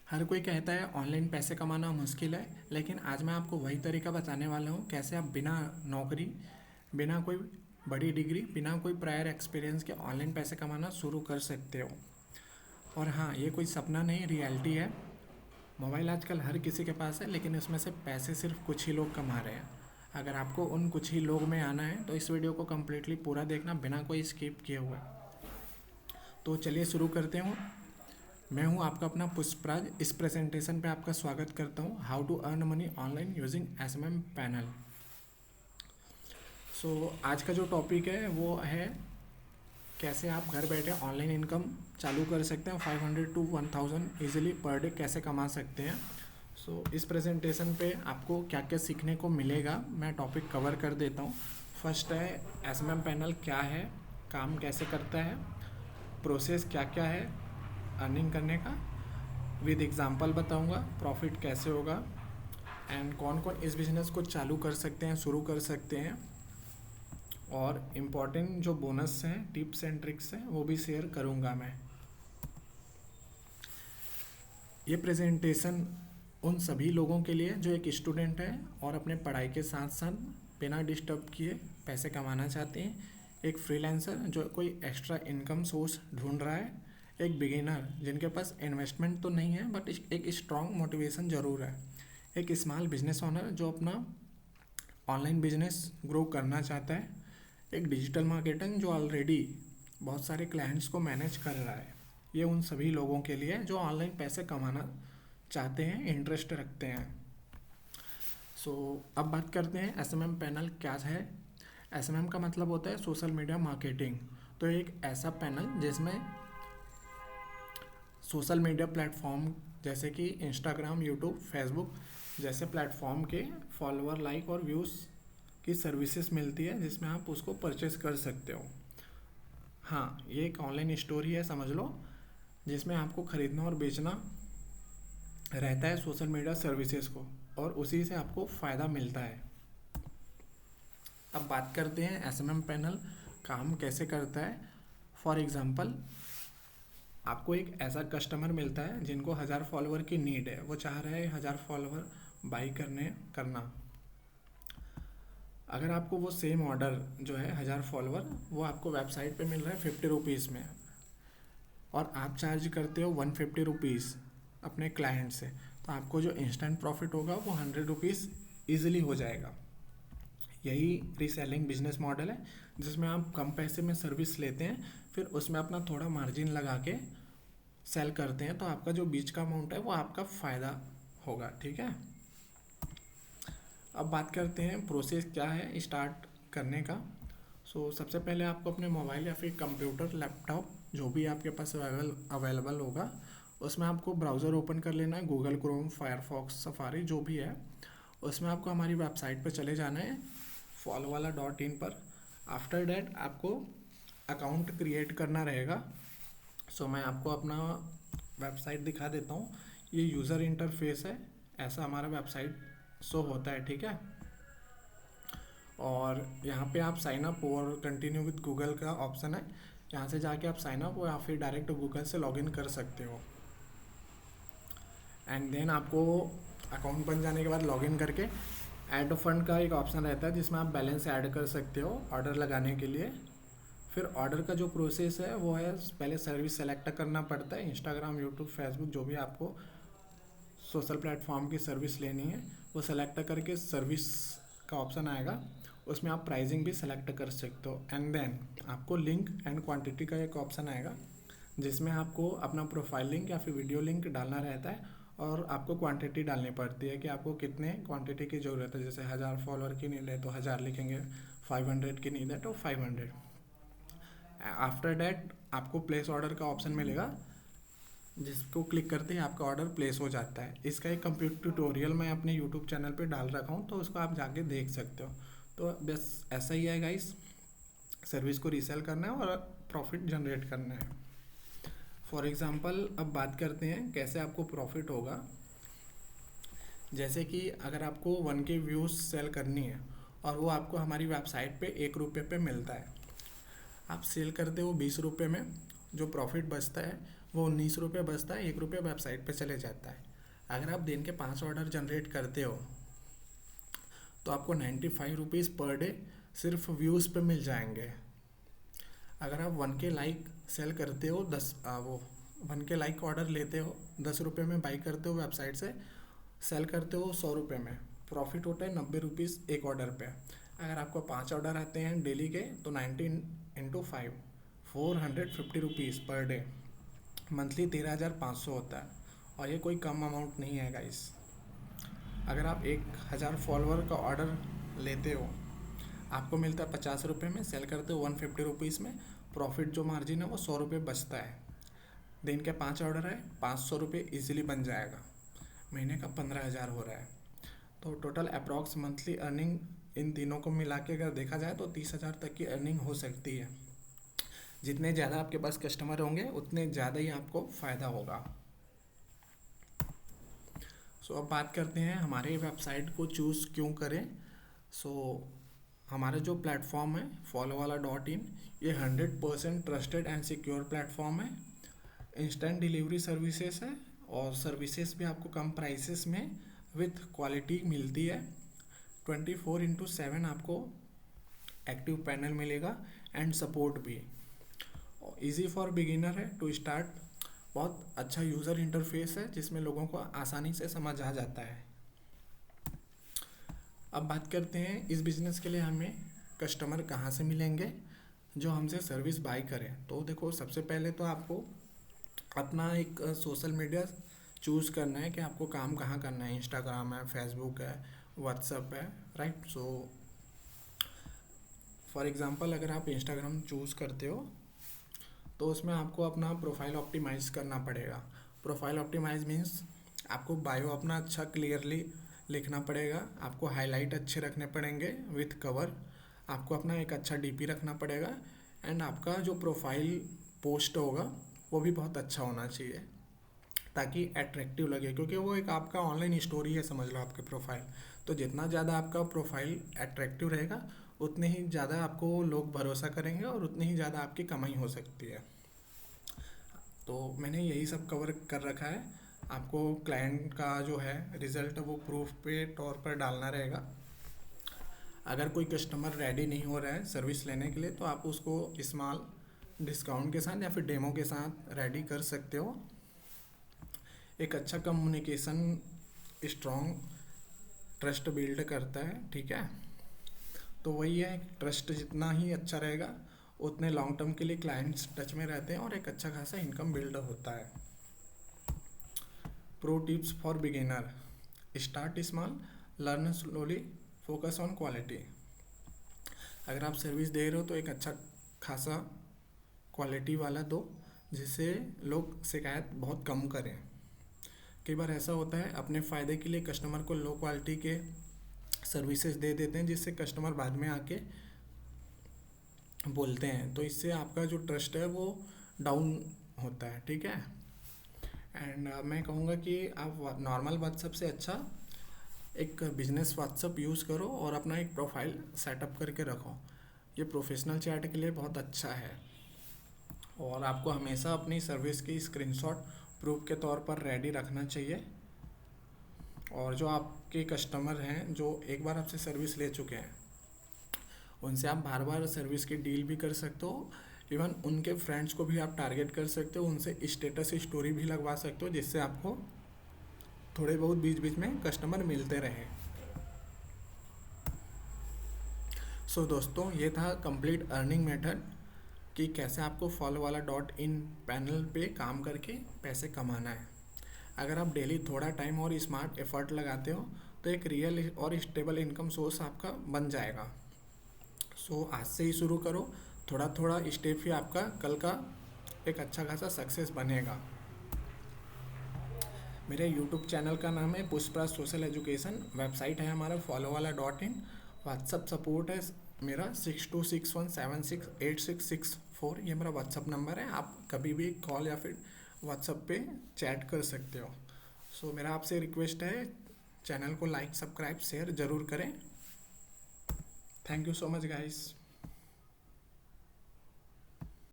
हर कोई कहता है ऑनलाइन पैसे कमाना मुश्किल है, लेकिन आज मैं आपको वही तरीका बताने वाला हूँ कैसे आप बिना नौकरी, बिना कोई बड़ी डिग्री, बिना कोई प्रायर एक्सपीरियंस के ऑनलाइन पैसे कमाना शुरू कर सकते हो। और हाँ, ये कोई सपना नहीं, रियलिटी है। मोबाइल आजकल हर किसी के पास है, लेकिन इसमें से पैसे सिर्फ कुछ ही लोग कमा रहे हैं। अगर आपको उन कुछ ही लोग में आना है तो इस वीडियो को कम्प्लीटली पूरा देखना बिना कोई स्किप किए हुए। तो चलिए शुरू करते हूँ। मैं हूं आपका अपना पुष्पराज। इस प्रेजेंटेशन पे आपका स्वागत करता हूं, how to earn money online using SMM panel. आज का जो टॉपिक है वो है कैसे आप घर बैठे ऑनलाइन इनकम चालू कर सकते हैं। 500 to 1000 इजीली पर डे कैसे कमा सकते हैं। इस प्रेजेंटेशन पे आपको क्या क्या सीखने को मिलेगा, मैं टॉपिक कवर कर देता हूँ। फर्स्ट है एसएमएम पैनल क्या है, काम कैसे करता है, प्रोसेस क्या क्या है अर्निंग करने का, विद एग्जांपल बताऊंगा प्रॉफिट कैसे होगा, एंड कौन कौन इस बिज़नेस को चालू कर सकते हैं, शुरू कर सकते हैं, और इम्पॉर्टेंट जो बोनस हैं, टिप्स एंड ट्रिक्स हैं, वो भी शेयर करूंगा मैं। ये प्रेजेंटेशन उन सभी लोगों के लिए जो एक स्टूडेंट है और अपने पढ़ाई के साथ साथ बिना डिस्टर्ब किए पैसे कमाना चाहते हैं, एक फ्रीलांसर जो कोई एक्स्ट्रा इनकम सोर्स ढूंढ रहा है, एक बिगिनर जिनके पास इन्वेस्टमेंट तो नहीं है बट एक स्ट्रॉन्ग मोटिवेशन ज़रूर है, एक स्मॉल बिजनेस ओनर जो अपना ऑनलाइन बिजनेस ग्रो करना चाहता है, एक डिजिटल मार्केटिंग जो ऑलरेडी बहुत सारे क्लाइंट्स को मैनेज कर रहा है। ये उन सभी लोगों के लिए जो ऑनलाइन पैसे कमाना चाहते हैं, इंटरेस्ट रखते हैं। अब बात करते हैं एसएमएम पैनल क्या है। एसएमएम का मतलब होता है सोशल मीडिया मार्केटिंग। तो एक ऐसा पैनल जिसमें सोशल मीडिया प्लेटफॉर्म जैसे कि इंस्टाग्राम, यूट्यूब, फेसबुक जैसे प्लेटफॉर्म के फॉलोअर, लाइक और व्यूज़ की सर्विसेज मिलती है जिसमें आप उसको परचेस कर सकते हो। हाँ, ये एक ऑनलाइन स्टोरी है समझ लो, जिसमें आपको ख़रीदना और बेचना रहता है सोशल मीडिया सर्विसेज को, और उसी से आपको फ़ायदा मिलता है। अब बात करते हैं एसएमएम पैनल काम कैसे करता है। फॉर एग्ज़ाम्पल, आपको एक ऐसा कस्टमर मिलता है जिनको 1000 फॉलोअर की नीड है, वो चाह रहे हैं 1000 फॉलोअर बाई करना। अगर आपको वो सेम ऑर्डर जो है 1000 फॉलोअर वो आपको वेबसाइट पे मिल रहा है 50 रुपीज़ में, और आप चार्ज करते हो 150 रुपीज़ अपने क्लाइंट से, तो आपको जो इंस्टेंट प्रॉफिट होगा वो 100 रुपीज़ ईजिली हो जाएगा। यही रीसेलिंग बिजनेस मॉडल है, जिसमें आप कम पैसे में सर्विस लेते हैं, फिर उसमें अपना थोड़ा मार्जिन लगा के सेल करते हैं, तो आपका जो बीच का अमाउंट है वो आपका फ़ायदा होगा। ठीक है, अब बात करते हैं प्रोसेस क्या है स्टार्ट करने का। सबसे पहले आपको अपने मोबाइल या फिर कंप्यूटर, लैपटॉप जो भी आपके पास अवेलेबल होगा, उसमें आपको ब्राउज़र ओपन कर लेना है, गूगल क्रोम, फायरफॉक्स, सफारी जो भी है। उसमें आपको हमारी वेबसाइट पर चले जाना है follow-wala.in पर। आफ्टर डैट आपको अकाउंट क्रिएट करना रहेगा। मैं आपको अपना वेबसाइट दिखा देता हूँ। ये यूज़र इंटरफेस है, ऐसा हमारा वेबसाइट शो होता है। ठीक है, और यहाँ पे आप साइन अप और कंटिन्यू विद गूगल का ऑप्शन है, यहाँ से जाके आप साइन अप या फिर डायरेक्ट गूगल से लॉगिन कर सकते हो। एंड देन आपको अकाउंट बन जाने के बाद लॉगिन करके ऐड फंड का एक ऑप्शन रहता है जिसमें आप बैलेंस ऐड कर सकते हो ऑर्डर लगाने के लिए। फिर ऑर्डर का जो प्रोसेस है वो है, पहले सर्विस सेलेक्ट करना पड़ता है, इंस्टाग्राम, यूट्यूब, फेसबुक जो भी आपको सोशल प्लेटफॉर्म की सर्विस लेनी है वो सेलेक्ट करके सर्विस का ऑप्शन आएगा, उसमें आप प्राइसिंग भी सेलेक्ट कर सकते हो। एंड देन आपको लिंक एंड क्वांटिटी का एक ऑप्शन आएगा जिसमें आपको अपना प्रोफाइल लिंक या फिर वीडियो लिंक डालना रहता है, और आपको क्वांटिटी डालनी पड़ती है कि आपको कितने क्वांटिटी की ज़रूरत है। जैसे 1000 फॉलोअर की नीड है तो 1000 लिखेंगे, 500 की नीड है तो 500। आफ्टर डैट आपको प्लेस ऑर्डर का ऑप्शन मिलेगा, जिसको क्लिक करते ही आपका ऑर्डर प्लेस हो जाता है। इसका एक कंप्लीट ट्यूटोरियल मैं अपने यूट्यूब चैनल पे डाल रखा हूँ, तो उसको आप जाके देख सकते हो। तो बस ऐसा ही है गाइस, सर्विस को रीसेल करना है और प्रॉफिट जनरेट करना है। फॉर एग्ज़ाम्पल, अब बात करते हैं कैसे आपको प्रॉफिट होगा। जैसे कि अगर आपको 1K व्यूज़ सेल करनी है और वो आपको हमारी वेबसाइट पे 1 रुपये पे मिलता है, आप सेल करते हो 20 रुपये में, जो प्रॉफिट बचता है वो 19 रुपये बचता है, 1 रुपये वेबसाइट पे चले जाता है। अगर आप दिन के 5 ऑर्डर जनरेट करते हो तो आपको 95 रुपीज़ पर डे सिर्फ व्यूज़ पे मिल जाएंगे। अगर आप 1K लाइक सेल करते हो, 1K लाइक ऑर्डर लेते हो, 10 रुपये में बाई करते हो वेबसाइट से, सेल करते हो 100 रुपये में, प्रॉफिट होता है 90 रुपीज़ एक ऑर्डर पे। अगर आपको 5 ऑर्डर आते हैं डेली के तो 19 × 5 450 रुपीज़ पर डे, मंथली 13,500 होता है। और ये कोई कम अमाउंट नहीं है गाइस। अगर आप 1,000 फॉलोअर का ऑर्डर लेते हो, आपको मिलता है 50 रुपये में, सेल करते हो 150 रुपीज़ में, प्रॉफिट जो मार्जिन है वो 100 रुपये बचता है। दिन के 5 ऑर्डर है, 500 रुपये ईजिली बन जाएगा, महीने का 15,000 हो रहा है। तो total approx monthly earning in तीनों को मिला के अगर देखा जाए तो 30,000 तक की अर्निंग हो सकती है। जितने ज़्यादा आपके पास कस्टमर होंगे उतने ज़्यादा ही आपको फ़ायदा होगा। सो अब बात करते हैं हमारे वेबसाइट को चूज़ क्यों करें। सो हमारा जो प्लेटफॉर्म है followwala.in, ये 100% ट्रस्टेड एंड सिक्योर प्लेटफॉर्म है। इंस्टेंट डिलीवरी सर्विसेज है और सर्विसेज भी आपको कम प्राइसेस में विथ क्वालिटी मिलती है। 24/7 आपको एक्टिव पैनल मिलेगा एंड सपोर्ट भी। इजी फॉर बिगिनर है टू स्टार्ट, बहुत अच्छा यूज़र इंटरफेस है जिसमें लोगों को आसानी से समझ आ जाता है। अब बात करते हैं इस बिज़नेस के लिए हमें कस्टमर कहाँ से मिलेंगे जो हमसे सर्विस बाय करें। तो देखो, सबसे पहले तो आपको अपना एक सोशल मीडिया चूज़ करना है कि आपको काम कहाँ करना है। इंस्टाग्राम है, फेसबुक है, व्हाट्सएप है, राइट। सो फॉर एग्ज़ाम्पल अगर आप इंस्टाग्राम चूज़ करते हो तो उसमें आपको अपना प्रोफाइल ऑप्टिमाइज़ करना पड़ेगा। प्रोफाइल ऑप्टिमाइज मीन्स आपको बायो अपना अच्छा क्लियरली लिखना पड़ेगा, आपको हाईलाइट अच्छे रखने पड़ेंगे विथ कवर, आपको अपना एक अच्छा डीपी रखना पड़ेगा एंड आपका जो प्रोफाइल पोस्ट होगा वो भी बहुत अच्छा होना चाहिए ताकि अट्रैक्टिव लगे, क्योंकि वो एक आपका ऑनलाइन स्टोरी है, समझ लो आपके प्रोफाइल। तो जितना ज़्यादा आपका प्रोफाइल अट्रैक्टिव रहेगा उतने ही ज़्यादा आपको लोग भरोसा करेंगे और उतनी ही ज़्यादा आपकी कमाई हो सकती है। तो मैंने यही सब कवर कर रखा है। आपको क्लाइंट का जो है रिज़ल्ट वो प्रूफ पे तौर पर डालना रहेगा। अगर कोई कस्टमर रेडी नहीं हो रहा है सर्विस लेने के लिए तो आप उसको स्मॉल डिस्काउंट के साथ या फिर डेमो के साथ रेडी कर सकते हो। एक अच्छा कम्युनिकेशन स्ट्रॉन्ग ट्रस्ट बिल्ड करता है, ठीक है। तो वही है, ट्रस्ट जितना ही अच्छा रहेगा उतने लॉन्ग टर्म के लिए क्लाइंट्स टच में रहते हैं और एक अच्छा खासा इनकम बिल्ड होता है। Pro tips for beginner, start small, learn slowly, focus on quality. अगर आप सर्विस दे रहे हो तो एक अच्छा खासा क्वालिटी वाला दो जिससे लोग शिकायत बहुत कम करें। कई बार ऐसा होता है अपने फ़ायदे के लिए कस्टमर को लो क्वालिटी के सर्विसेज दे देते हैं जिससे कस्टमर बाद में आके बोलते हैं, तो इससे आपका जो ट्रस्ट है वो डाउन होता है, ठीक है। एंड मैं कहूँगा कि आप नॉर्मल व्हाट्सएप से अच्छा एक बिजनेस व्हाट्सएप यूज़ करो और अपना एक प्रोफाइल सेटअप करके रखो। ये प्रोफेशनल चैट के लिए बहुत अच्छा है और आपको हमेशा अपनी सर्विस की स्क्रीनशॉट प्रूफ के तौर पर रेडी रखना चाहिए। और जो आपके कस्टमर हैं जो एक बार आपसे सर्विस ले चुके हैं उनसे आप बार बार सर्विस की डील भी कर सकते हो। इवन उनके फ्रेंड्स को भी आप टारगेट कर सकते हो, उनसे स्टेटस स्टोरी भी लगवा सकते हो जिससे आपको थोड़े बहुत बीच बीच में कस्टमर मिलते रहे। सो दोस्तों, ये था कंप्लीट अर्निंग मेथड कि कैसे आपको followwala.in पैनल पे काम करके पैसे कमाना है। अगर आप डेली थोड़ा टाइम और स्मार्ट एफर्ट लगाते हो तो एक रियल और स्टेबल इनकम सोर्स आपका बन जाएगा। सो आज से ही शुरू करो, थोड़ा थोड़ा स्टेप ही आपका कल का एक अच्छा खासा सक्सेस बनेगा। मेरे यूट्यूब चैनल का नाम है पुष्पराज सोशल एजुकेशन, वेबसाइट है हमारा followwala.in, व्हाट्सअप सपोर्ट है मेरा 6261768664, ये मेरा व्हाट्सअप नंबर है। आप कभी भी कॉल या फिर व्हाट्सअप पे चैट कर सकते हो। सो मेरा आपसे रिक्वेस्ट है, चैनल को लाइक, सब्सक्राइब, शेयर ज़रूर करें। Thank you so much guys.